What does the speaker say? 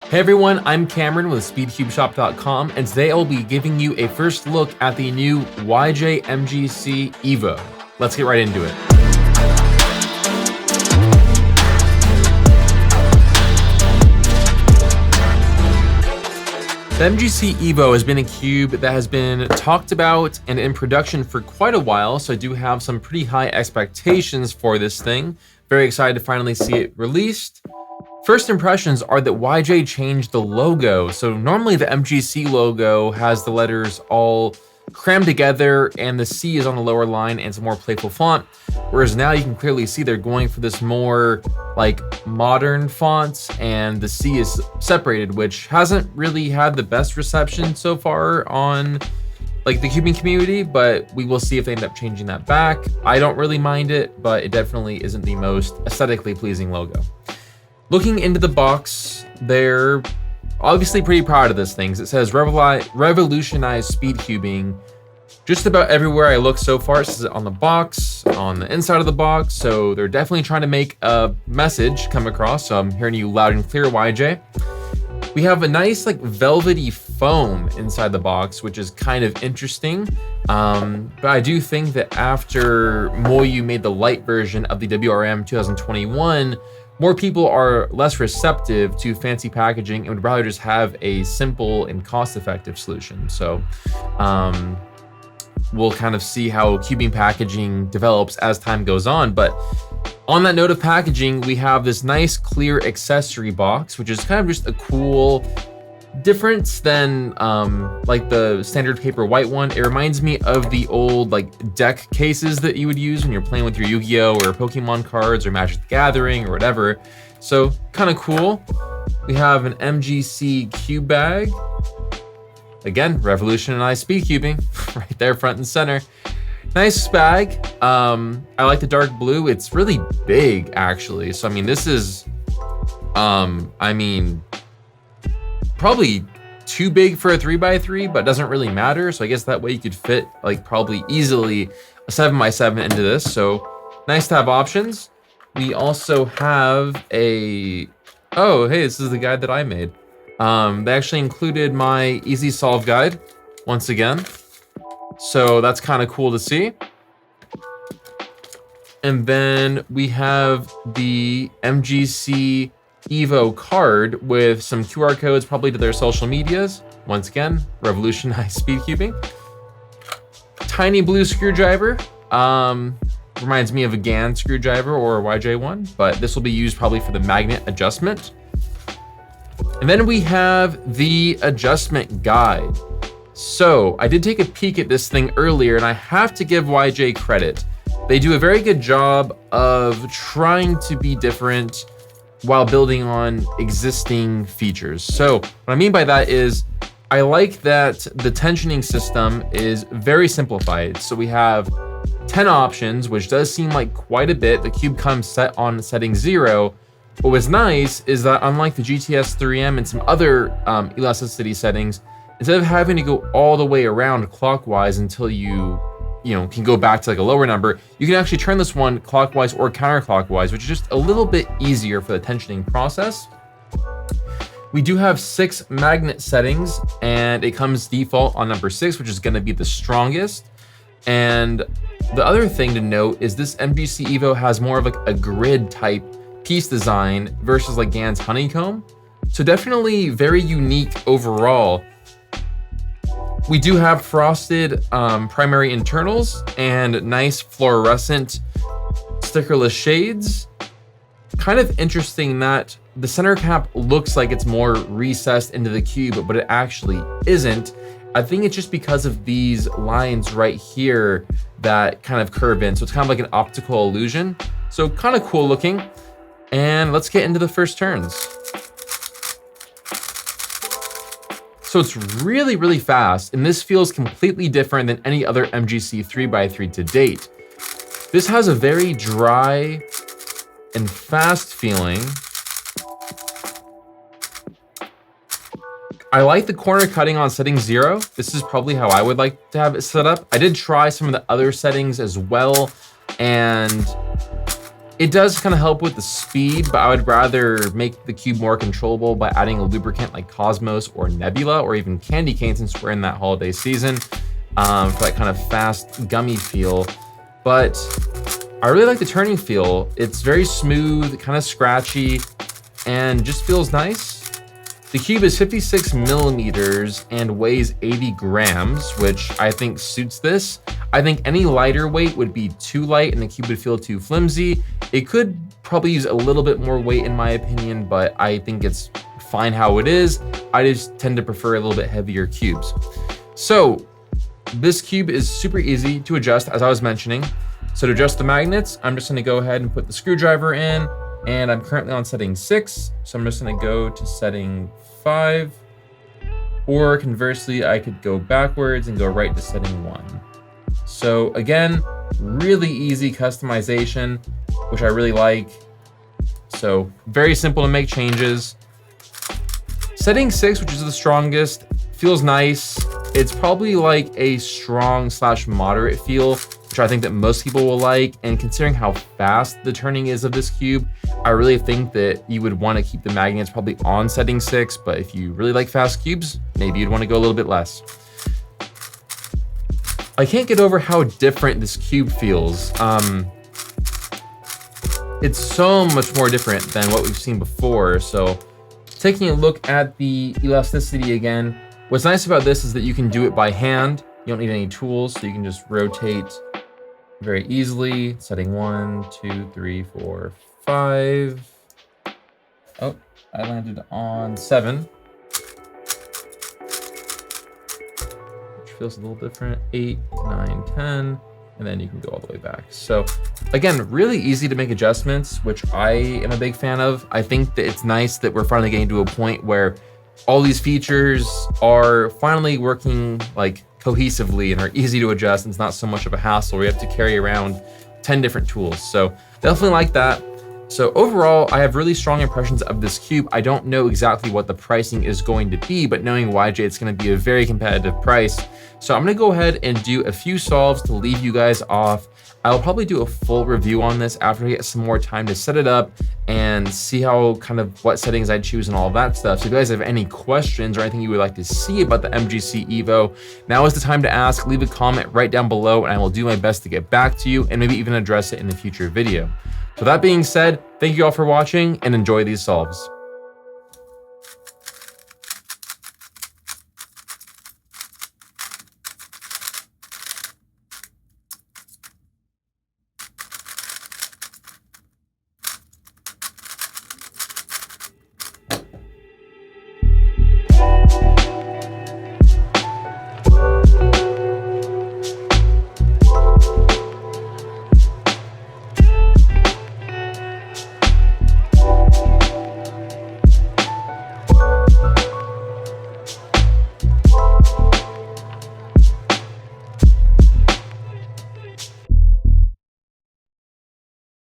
Hey everyone, I'm Cameron with SpeedCubeShop.com, and today I'll be giving you a first look at the new YJ MGC EVO. Let's get right into it. The MGC EVO has been a cube that has been talked about and in production for quite a while, so I do have some pretty high expectations for this thing. Very excited to finally see it released. First impressions are that YJ changed the logo. So normally the MGC logo has the letters all crammed together and the C is on the lower line and it's a more playful font. Whereas now you can clearly see they're going for this more like modern font and the C is separated, which hasn't really had the best reception so far on like the cubing community, but we will see if they end up changing that back. I don't really mind it, but it definitely isn't the most aesthetically pleasing logo. Looking into the box, they're obviously pretty proud of this thing. It says revolutionize speed cubing. Just about everywhere I look so far, it says it on the box, on the inside of the box. So they're definitely trying to make a message come across. So I'm hearing you loud and clear, YJ. We have a nice like velvety foam inside the box, which is kind of interesting. But I do think that after Moyu made the light version of the WRM 2021, more people are less receptive to fancy packaging and would rather just have a simple and cost-effective solution. So we'll kind of see how cubing packaging develops as time goes on. But on that note of packaging, we have this nice clear accessory box, which is kind of just a cool difference than like the standard paper white one. It reminds me of the old like deck cases that you would use when you're playing with your Yu-Gi-Oh or Pokemon cards or Magic the Gathering or whatever. So kind of cool. We have an MGC cube bag. Again, revolutionized speed cubing right there front and center. Nice bag. I like the dark blue. It's really big actually. So I mean, this is probably too big for a 3x3, but doesn't really matter. So I guess that way you could fit like probably easily a 7x7 into this. So nice to have options. We also have a, oh, hey, this is the guide that I made. They actually included my easy solve guide once again. So that's kind of cool to see. And then we have the MGC EVO card with some QR codes, probably to their social medias. Once again, revolutionize speed cubing. Tiny blue screwdriver. Reminds me of a GAN screwdriver or a YJ one, but this will be used probably for the magnet adjustment. And then we have the adjustment guide. So I did take a peek at this thing earlier and I have to give YJ credit. They do a very good job of trying to be different while building on existing features. So what I mean by that is I like that the tensioning system is very simplified. So we have 10 options, which does seem like quite a bit. The cube comes set on setting 0. But what's nice is that unlike the GTS 3M and some other elasticity settings, instead of having to go all the way around clockwise until you can go back to like a lower number, you can actually turn this one clockwise or counterclockwise, which is just a little bit easier for the tensioning process. We do have 6 magnet settings and it comes default on number 6, which is gonna be the strongest. And the other thing to note is this MGC EVO has more of like a grid type piece design versus like GAN's honeycomb. So definitely very unique overall. We do have frosted primary internals and nice fluorescent stickerless shades. Kind of interesting that the center cap looks like it's more recessed into the cube, but it actually isn't. I think it's just because of these lines right here that kind of curve in. So it's kind of like an optical illusion. So kind of cool looking. And let's get into the first turns. So it's really, really fast, and this feels completely different than any other MGC 3x3 to date. This has a very dry and fast feeling. I like the corner cutting on setting 0. This is probably how I would like to have it set up. I did try some of the other settings as well, and It does kind of help with the speed, but I would rather make the cube more controllable by adding a lubricant like Cosmos or Nebula or even Candy Cane, since we're in that holiday season, for that kind of fast, gummy feel. But I really like the turning feel. It's very smooth, kind of scratchy, and just feels nice. The cube is 56 millimeters and weighs 80 grams, which I think suits this. I think any lighter weight would be too light and the cube would feel too flimsy. It could probably use a little bit more weight in my opinion, but I think it's fine how it is. I just tend to prefer a little bit heavier cubes. So this cube is super easy to adjust, as I was mentioning. So to adjust the magnets, I'm just gonna go ahead and put the screwdriver in, and I'm currently on setting 6. So I'm just gonna go to setting 5, or conversely, I could go backwards and go right to setting 1. So again, really easy customization, which I really like. So very simple to make changes. Setting 6, which is the strongest, feels nice. It's probably like a strong / moderate feel, which I think that most people will like. And considering how fast the turning is of this cube, I really think that you would want to keep the magnets probably on setting 6, but if you really like fast cubes, maybe you'd want to go a little bit less. I can't get over how different this cube feels. It's so much more different than what we've seen before. So taking a look at the elasticity again, what's nice about this is that you can do it by hand. You don't need any tools, so you can just rotate very easily. Setting 1, 2, 3, 4, 5. Oh, I landed on 7. Which feels a little different. 8, 9, 10. And then you can go all the way back. So again, really easy to make adjustments, which I am a big fan of. I think that it's nice that we're finally getting to a point where all these features are finally working like cohesively and are easy to adjust, and it's not so much of a hassle where you have to carry around 10 different tools. So definitely like that. So overall, I have really strong impressions of this cube. I don't know exactly what the pricing is going to be, but knowing YJ, it's going to be a very competitive price. So I'm going to go ahead and do a few solves to leave you guys off. I'll probably do a full review on this after I get some more time to set it up and see how kind of what settings I choose and all of that stuff. So if you guys have any questions or anything you would like to see about the MGC EVO, now is the time to ask. Leave a comment right down below and I will do my best to get back to you and maybe even address it in a future video. So that being said, thank you all for watching and enjoy these solves.